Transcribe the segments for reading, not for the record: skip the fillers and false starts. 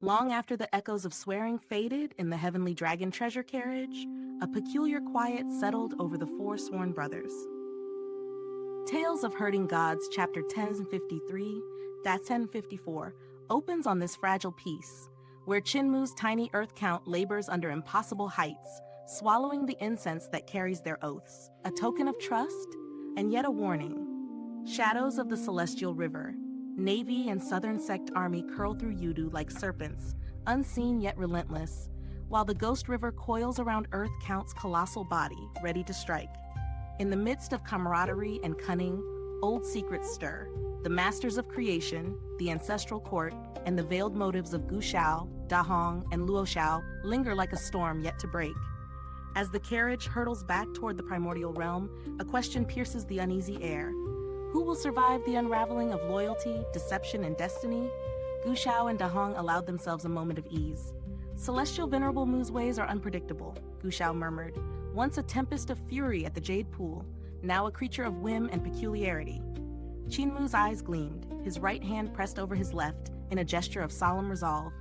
Long after the echoes of swearing faded in the Heavenly Dragon Treasure Carriage, a peculiar quiet settled over the four sworn brothers. Tales of Hurting Gods, Chapter 1053-1054, opens on this fragile piece, where Qin Mu's tiny earth count labors under impossible heights, swallowing the incense that carries their oaths, a token of trust, and yet a warning. Shadows of the Celestial River. Navy and Southern Sect army curl through Youdu like serpents, unseen yet relentless, while the Ghost River coils around Earth Count's colossal body, ready to strike. In the midst of camaraderie and cunning, old secrets stir. The masters of creation, the ancestral court, and the veiled motives of Gu Xiao, Da Hong, and Luo Xiao linger like a storm yet to break. As the carriage hurtles back toward the Primordial Realm, a question pierces the uneasy air. Who will survive the unraveling of loyalty, deception, and destiny? Gu Xiao and Da Hong allowed themselves a moment of ease. Celestial Venerable Mu's ways are unpredictable, Gu Xiao murmured. Once a tempest of fury at the Jade Pool, now a creature of whim and peculiarity. Qin Mu's eyes gleamed, his right hand pressed over his left in a gesture of solemn resolve.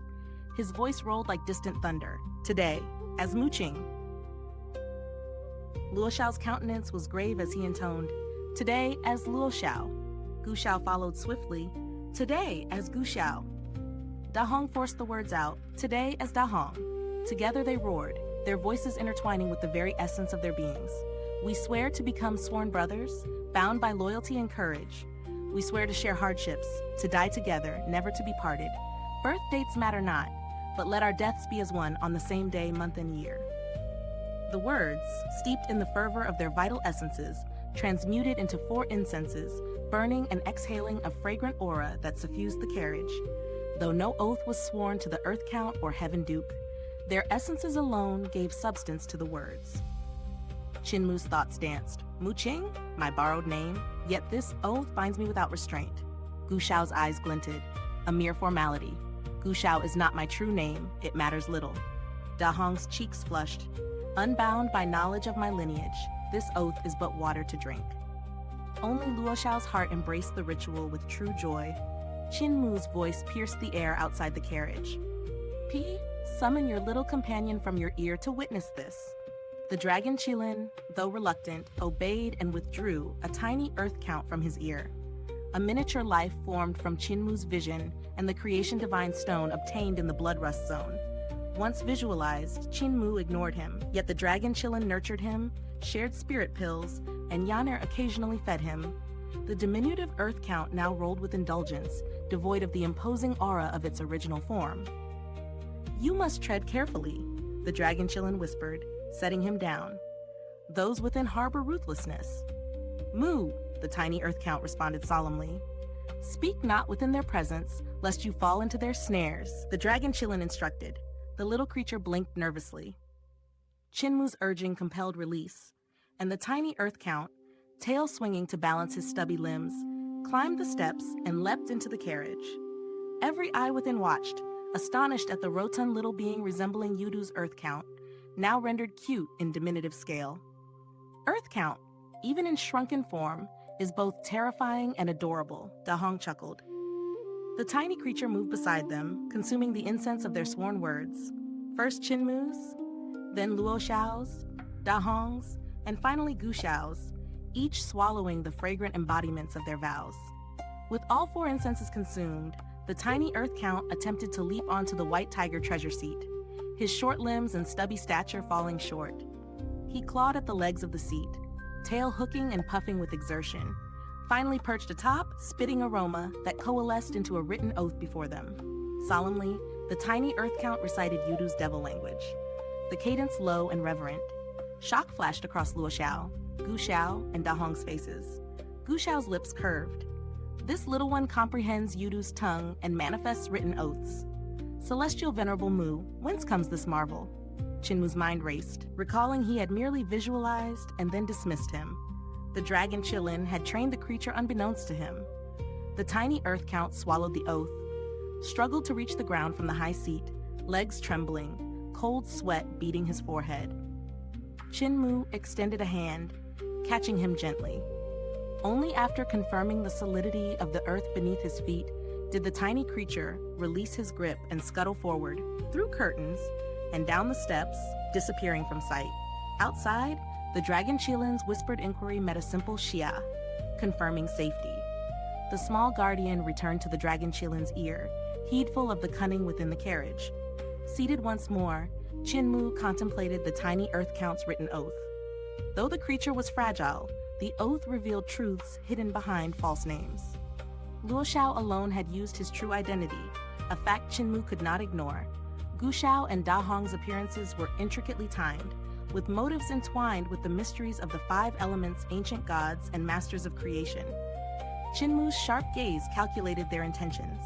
His voice rolled like distant thunder. Today, as Mu Qing. Luo Xiao's countenance was grave as he intoned, Today as Luo Xiao. Gu Xiao followed swiftly, Today as Gu Xiao. Da Hong forced the words out, Today as Da Hong. Together they roared, their voices intertwining with the very essence of their beings. We swear to become sworn brothers, bound by loyalty and courage. We swear to share hardships, to die together, never to be parted. Birth dates matter not, but let our deaths be as one on the same day, month, and year. The words, steeped in the fervor of their vital essences, transmuted into 4 incenses, burning and exhaling a fragrant aura that suffused the carriage. Though no oath was sworn to the Earth Count or Heaven Duke, their essences alone gave substance to the words. Qin Mu's thoughts danced. Mu Qing, my borrowed name, yet this oath binds me without restraint. Gu Xiao's eyes glinted. A mere formality. Gu Xiao is not my true name, it matters little. Da Hong's cheeks flushed. Unbound by knowledge of my lineage, this oath is but water to drink. Only Luo Xiao's heart embraced the ritual with true joy. Qin Mu's voice pierced the air outside the carriage. P, summon your little companion from your ear to witness this. The dragon Qilin, though reluctant, obeyed and withdrew a tiny earth count from his ear. A miniature life formed from Qin Mu's vision and the creation divine stone obtained in the blood rust zone. Once visualized, Qin Mu ignored him, yet the dragon Qilin nurtured him, shared spirit pills, and Yaner occasionally fed him. The diminutive earth count now rolled with indulgence, devoid of the imposing aura of its original form. You must tread carefully, the dragon Qilin whispered, setting him down. Those within harbor ruthlessness. Mu, the tiny earth count responded solemnly. Speak not within their presence, lest you fall into their snares, the dragon Qilin instructed. The little creature blinked nervously. Qin Mu's urging compelled release, and the tiny earth count, tail swinging to balance his stubby limbs, climbed the steps and leapt into the carriage. Every eye within watched, astonished at the rotund little being resembling Youdu's earth count, now rendered cute in diminutive scale. Earth count, even in shrunken form, is both terrifying and adorable, Da Hong chuckled. The tiny creature moved beside them, consuming the incense of their sworn words. First Qin Mu's, then Luo Xiao's, Da Hong's, and finally Gu Xiao's, each swallowing the fragrant embodiments of their vows. With all 4 incenses consumed, the tiny earth count attempted to leap onto the white tiger treasure seat, his short limbs and stubby stature falling short. He clawed at the legs of the seat, tail hooking and puffing with exertion, finally perched atop, spitting aroma that coalesced into a written oath before them. Solemnly, the tiny earth count recited Youdu's devil language, the cadence low and reverent. Shock flashed across Luo Xiao, Gu Xiao, and Da Hong's faces. Gu Xiao's lips curved. This little one comprehends Youdu's tongue and manifests written oaths. Celestial Venerable Mu, whence comes this marvel? Qin Mu's mind raced, recalling he had merely visualized and then dismissed him. The dragon Qilin had trained the creature unbeknownst to him. The tiny earth count swallowed the oath, struggled to reach the ground from the high seat, legs trembling, cold sweat beading his forehead. Qin Mu extended a hand, catching him gently. Only after confirming the solidity of the earth beneath his feet did the tiny creature release his grip and scuttle forward, through curtains, and down the steps, disappearing from sight. Outside, the dragon Qilin's whispered inquiry met a simple Xia, confirming safety. The small guardian returned to the dragon Qilin's ear, heedful of the cunning within the carriage. Seated once more, Qin Mu contemplated the tiny Earth Count's written oath. Though the creature was fragile, the oath revealed truths hidden behind false names. Luo Xiao alone had used his true identity, a fact Qin Mu could not ignore. Gu Xiao and Da Hong's appearances were intricately timed, with motives entwined with the mysteries of the 5 elements, ancient gods, and masters of creation. Qin Mu's sharp gaze calculated their intentions.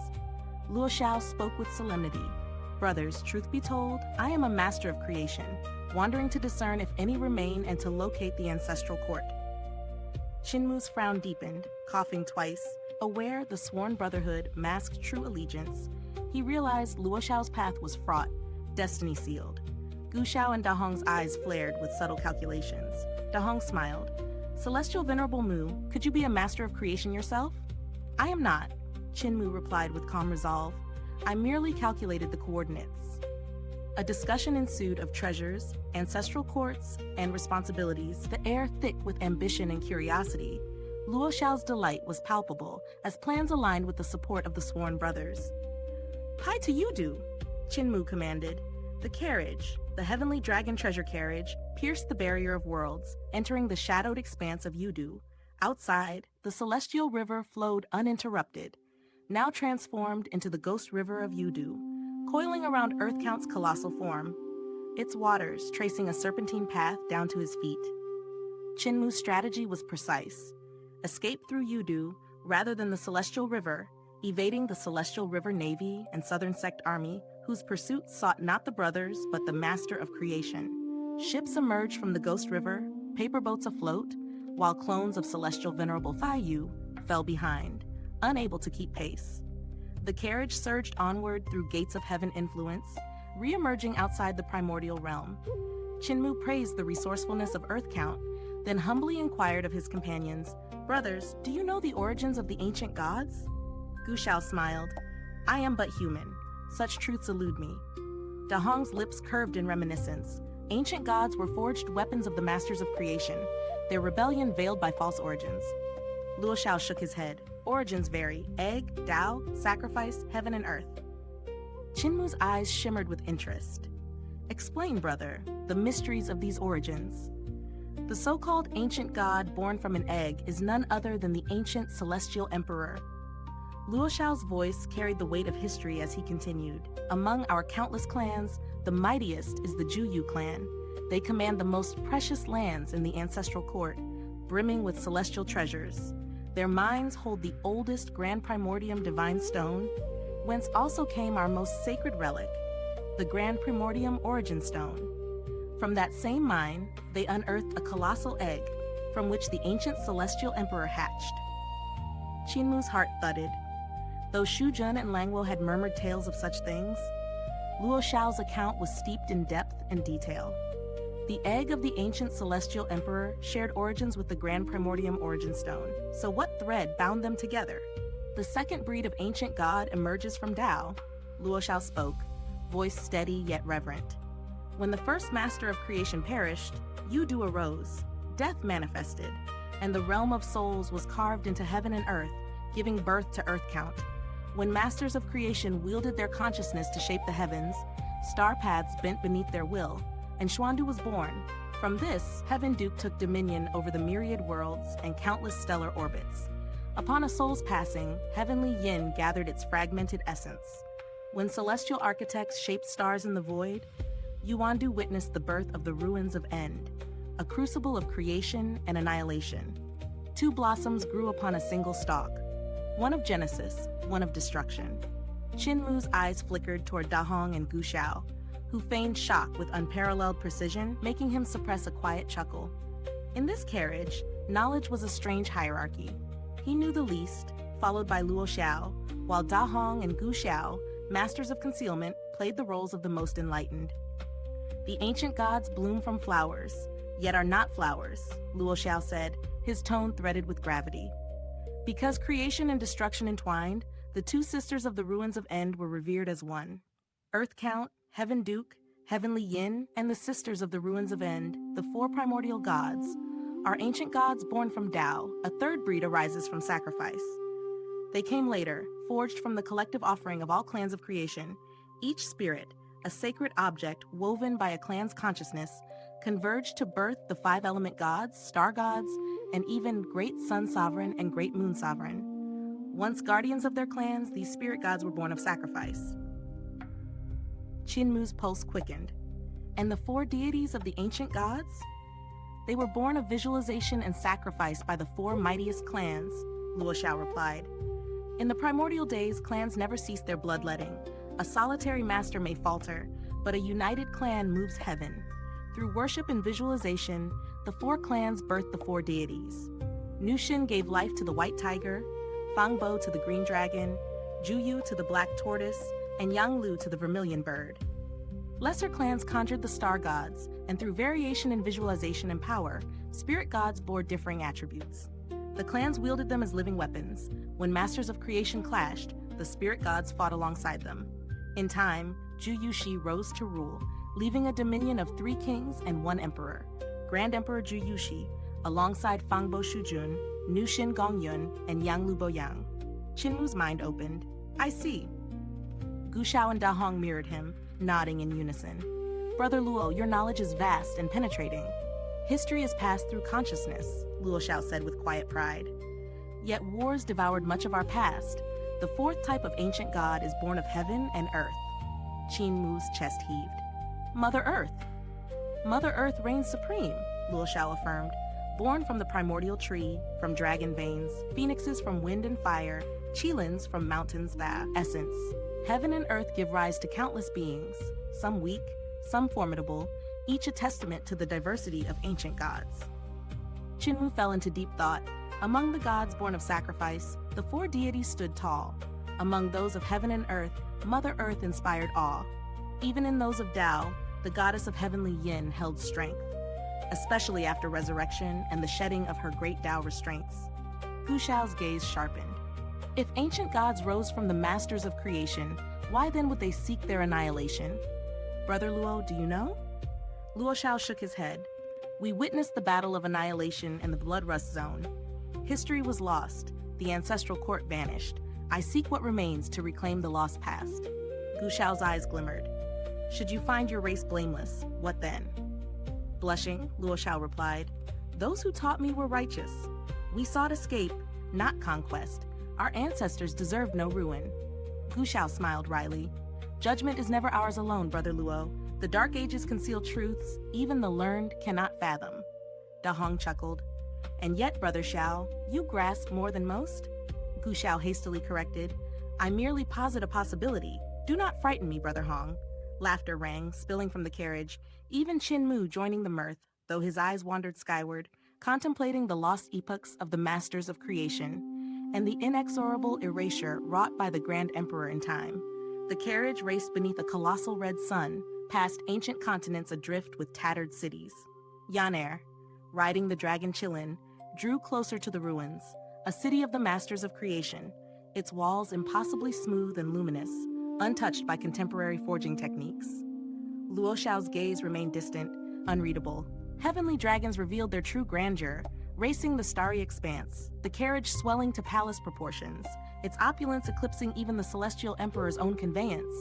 Luo Xiao spoke with solemnity. Brothers, truth be told, I am a master of creation, wandering to discern if any remain and to locate the ancestral court. Qin Mu's frown deepened, coughing twice. Aware the sworn brotherhood masked true allegiance, he realized Luo Xiao's path was fraught, destiny sealed. Gu Xiao and Da Hong's eyes flared with subtle calculations. Da Hong smiled. Celestial Venerable Mu, could you be a master of creation yourself? I am not, Qin Mu replied with calm resolve. I merely calculated the coordinates. A discussion ensued of treasures, ancestral courts, and responsibilities, the air thick with ambition and curiosity. Luo Xiao's delight was palpable as plans aligned with the support of the sworn brothers. Hi to Youdu, Qin Mu commanded. The carriage, the Heavenly Dragon Treasure Carriage, pierced the barrier of worlds, entering the shadowed expanse of Youdu. Outside, the celestial river flowed uninterrupted, now transformed into the ghost river of Youdu, coiling around Earth Count's colossal form, its waters tracing a serpentine path down to his feet. Qin Mu's strategy was precise. Escape through Youdu rather than the celestial river, evading the celestial river navy and southern sect army, whose pursuit sought not the brothers but the master of creation. Ships emerged from the ghost river, paper boats afloat, while clones of celestial venerable Yu fell behind, unable to keep pace. The carriage surged onward through gates of heaven influence, re-emerging outside the Primordial Realm. Qin Mu praised the resourcefulness of Earth Count, then humbly inquired of his companions, Brothers, do you know the origins of the ancient gods? Gu Xiao smiled. I am but human. Such truths elude me. Da Hong's lips curved in reminiscence. Ancient gods were forged weapons of the masters of creation, their rebellion veiled by false origins. Luo Xiao shook his head. Origins vary: egg, Tao, sacrifice, heaven and earth. Qin Mu's eyes shimmered with interest. Explain, brother, the mysteries of these origins. The so-called ancient god born from an egg is none other than the ancient celestial emperor. Luo Xiao's voice carried the weight of history as he continued. Among our countless clans, the mightiest is the Juyu clan. They command the most precious lands in the ancestral court, brimming with celestial treasures. Their mines hold the oldest Grand Primordium Divine Stone, whence also came our most sacred relic, the Grand Primordium Origin Stone. From that same mine, they unearthed a colossal egg, from which the ancient celestial emperor hatched. Qin Mu's heart thudded. Though Shu Jun and Langwo had murmured tales of such things, Luo Xiao's account was steeped in depth and detail. The egg of the ancient celestial emperor shared origins with the Grand Primordium Origin Stone, so what thread bound them together? The second breed of ancient god emerges from Tao, Luo Xiao spoke, voice steady yet reverent. When the first master of creation perished, Youdu arose, death manifested, and the realm of souls was carved into heaven and earth, giving birth to Earth Count. When masters of creation wielded their consciousness to shape the heavens, star paths bent beneath their will, and Xuandu was born. From this, Heaven Duke took dominion over the myriad worlds and countless stellar orbits. Upon a soul's passing, heavenly yin gathered its fragmented essence. When celestial architects shaped stars in the void, Yuandu witnessed the birth of the ruins of End, a crucible of creation and annihilation. Two blossoms grew upon a single stalk, one of Genesis, one of destruction. Qin Mu's eyes flickered toward Da Hong and Gu Xiao, who feigned shock with unparalleled precision, making him suppress a quiet chuckle. In this carriage, knowledge was a strange hierarchy. He knew the least, followed by Luo Xiao, while Da Hong and Gu Xiao, masters of concealment, played the roles of the most enlightened. The ancient gods bloom from flowers, yet are not flowers, Luo Xiao said, his tone threaded with gravity. Because creation and destruction entwined, The two sisters of the ruins of End were revered as one. Earth Count, Heaven Duke, Heavenly Yin, and the sisters of the ruins of End, the four primordial gods, are ancient gods born from Tao. A third breed arises from sacrifice. They came later, forged from the collective offering of all clans of creation. Each spirit, a sacred object woven by a clan's consciousness, converged to birth the five-element gods, star gods, and even Great Sun Sovereign and Great Moon Sovereign. Once guardians of their clans, these spirit gods were born of sacrifice. Qin Mu's pulse quickened. And the four deities of the ancient gods? They were born of visualization and sacrifice by the four mightiest clans, Luo Xiao replied. In the primordial days, clans never ceased their bloodletting. A solitary master may falter, but a united clan moves heaven. Through worship and visualization, the four clans birthed the four deities. Nushin gave life to the white tiger, Fangbo to the green dragon, Juyu to the black tortoise, and Yanglu to the vermilion bird. Lesser clans conjured the star gods, and through variation in visualization and power, spirit gods bore differing attributes. The clans wielded them as living weapons. When masters of creation clashed, the spirit gods fought alongside them. In time, Ju Yuxi rose to rule, leaving a dominion of 3 kings and 1 emperor. Grand Emperor Ju Yuxi, alongside Fangbo Shujun, Nushin Gongyun, and Yanglu Boyang. Qin Mu's mind opened. I see. Gu Xiao and Da Hong mirrored him, nodding in unison. Brother Luo, your knowledge is vast and penetrating. History is passed through consciousness, Luo Xiao said with quiet pride. Yet wars devoured much of our past. The 4th type of ancient god is born of heaven and earth. Qin Mu's chest heaved. Mother Earth. Mother Earth reigns supreme, Luo Xiao affirmed. Born from the primordial tree, from dragon veins, phoenixes from wind and fire, qilins from mountains, the essence. Heaven and earth give rise to countless beings, some weak, some formidable, each a testament to the diversity of ancient gods. Qin Mu fell into deep thought. Among the gods born of sacrifice, the 4 deities stood tall. Among those of heaven and earth, Mother Earth inspired awe. Even in those of Tao, the goddess of heavenly yin held strength, especially after resurrection and the shedding of her great Tao restraints. Gu Xiao's gaze sharpened. If ancient gods rose from the masters of creation, why then would they seek their annihilation? Brother Luo, do you know? Luo Xiao shook his head. We witnessed the battle of annihilation in the Blood Rust Zone. History was lost. The ancestral court vanished. I seek what remains to reclaim the lost past. Gu Xiao's eyes glimmered. Should you find your race blameless, what then? Blushing, Luo Xiao replied, those who taught me were righteous. We sought escape, not conquest. Our ancestors deserved no ruin. Gu Xiao smiled wryly. Judgment is never ours alone, Brother Luo. The Dark Ages conceal truths even the learned cannot fathom. Da Hong chuckled. And yet, Brother Xiao, you grasp more than most? Gu Xiao hastily corrected. I merely posit a possibility. Do not frighten me, Brother Hong. Laughter rang, spilling from the carriage, even Qin Mu joining the mirth, though his eyes wandered skyward, contemplating the lost epochs of the masters of creation, and the inexorable erasure wrought by the Grand Emperor in time. The carriage raced beneath a colossal red sun, past ancient continents adrift with tattered cities. Yaner, riding the dragon Qilin, drew closer to the ruins, a city of the masters of creation, its walls impossibly smooth and luminous, untouched by contemporary forging techniques. Luo Xiao's gaze remained distant, unreadable. Heavenly dragons revealed their true grandeur, racing the starry expanse, the carriage swelling to palace proportions, its opulence eclipsing even the celestial emperor's own conveyance.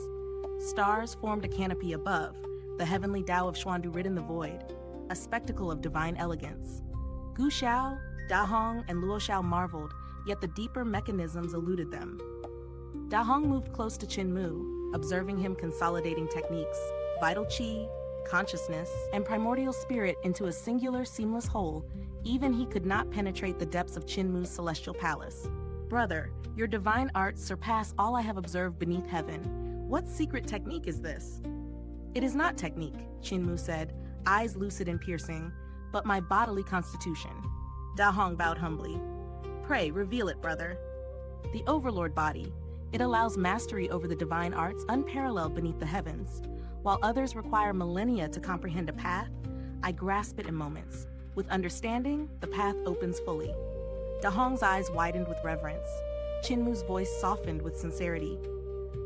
Stars formed a canopy above, the heavenly Tao of Xuandu rid in the void, a spectacle of divine elegance. Gu Xiao, Da Hong, and Luo Xiao marveled, yet the deeper mechanisms eluded them. Da Hong moved close to Qin Mu, observing him consolidating techniques, vital qi, consciousness, and primordial spirit into a singular, seamless whole. Even he could not penetrate the depths of Qin Mu's celestial palace. Brother, your divine arts surpass all I have observed beneath heaven. What secret technique is this? It is not technique, Qin Mu said, eyes lucid and piercing, but my bodily constitution. Da Hong bowed humbly. Pray, reveal it, brother. The overlord body. It allows mastery over the divine arts unparalleled beneath the heavens. While others require millennia to comprehend a path, I grasp it in moments. With understanding, the path opens fully. Da Hong's eyes widened with reverence. Qin Mu's voice softened with sincerity.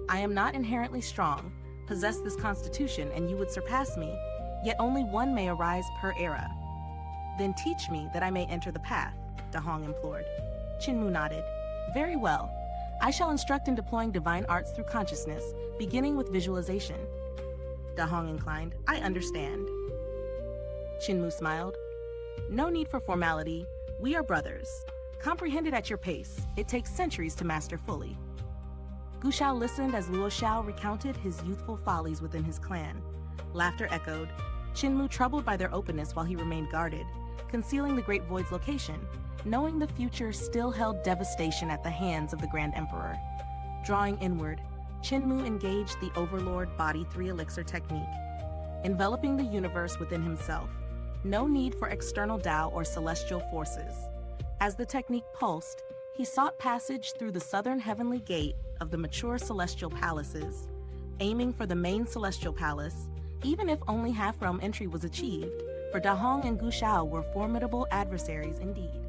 I am not inherently strong, possess this constitution, and you would surpass me, yet only one may arise per era. Then teach me that I may enter the path, Dahong implored. Qin Mu nodded. Very well. I shall instruct in deploying divine arts through consciousness, beginning with visualization. Dahong inclined. I understand. Qin Mu smiled. No need for formality. We are brothers. Comprehend it at your pace. It takes centuries to master fully. Gu Xiao listened as Luo Xiao recounted his youthful follies within his clan. Laughter echoed, Qin Mu troubled by their openness while he remained guarded, concealing the Great Void's location, knowing the future still held devastation at the hands of the Grand Emperor. Drawing inward, Qin Mu engaged the Overlord Body 3 Elixir technique, enveloping the universe within himself. No need for external Tao or celestial forces. As the technique pulsed, he sought passage through the southern heavenly gate of the mature celestial palaces, aiming for the main celestial palace, even if only half-realm entry was achieved, for Dahong and Gu Xiao were formidable adversaries indeed.